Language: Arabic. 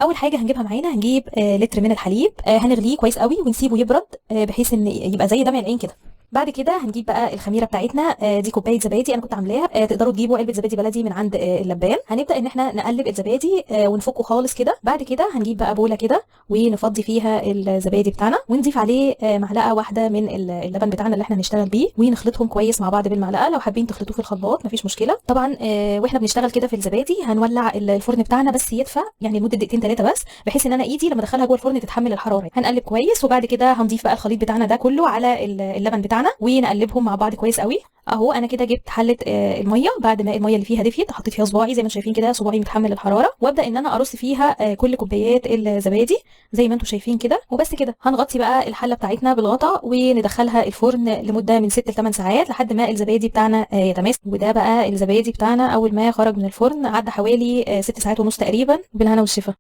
اول حاجه هنجيبها معانا، هنجيب لتر من الحليب، هنغليه كويس قوي ونسيبه يبرد بحيث ان يبقى زي دمع العين كده. بعد كده هنجيب بقى الخميره بتاعتنا، دي كوبايه زبادي انا كنت عاملاها، تقدروا تجيبوا علبه زبادي بلدي من عند اللبان. هنبدا ان احنا نقلب الزبادي ونفكه خالص كده. بعد كده هنجيب بقى بوله كده ونفضي فيها الزبادي بتاعنا، ونضيف عليه معلقه واحده من اللبن بتاعنا اللي احنا هنشتغل بيه، ونخلطهم كويس مع بعض بالمعلقه. لو حابين تخلطوه في الخلاط مفيش مشكله طبعا. واحنا بنشتغل كده في الزبادي هنولع الفرن بتاعنا بس يدفى، يعني لمده دقيقتين 3 بس، بحيث ان انا ايدي لما ادخلها جوه الفرن تتحمل الحراره. هنقلب كويس، وبعد كده هنضيف بقى الخليط بتاعنا ده كله على اللبن بتاعنا ونقلبهم مع بعض كويس قوي. اهو انا كده جبت حله الميه، بعد ما الميه اللي فيها دفيت حطيت فيها صباعي زي ما انتم شايفين كده، صباعي متحمل الحراره، وابدا ان انا ارص فيها كل كوبايات الزبادي زي ما انتم شايفين كده. وبس كده هنغطي بقى الحله بتاعتنا بالغطا وندخلها الفرن لمده من 6 ل 8 ساعات لحد ما الزبادي بتاعنا يتماسك. وده بقى الزبادي بتاعنا اول ما خرج من الفرن، عدى حوالي 6 ساعات ونص تقريبا، بالهنا والشفا.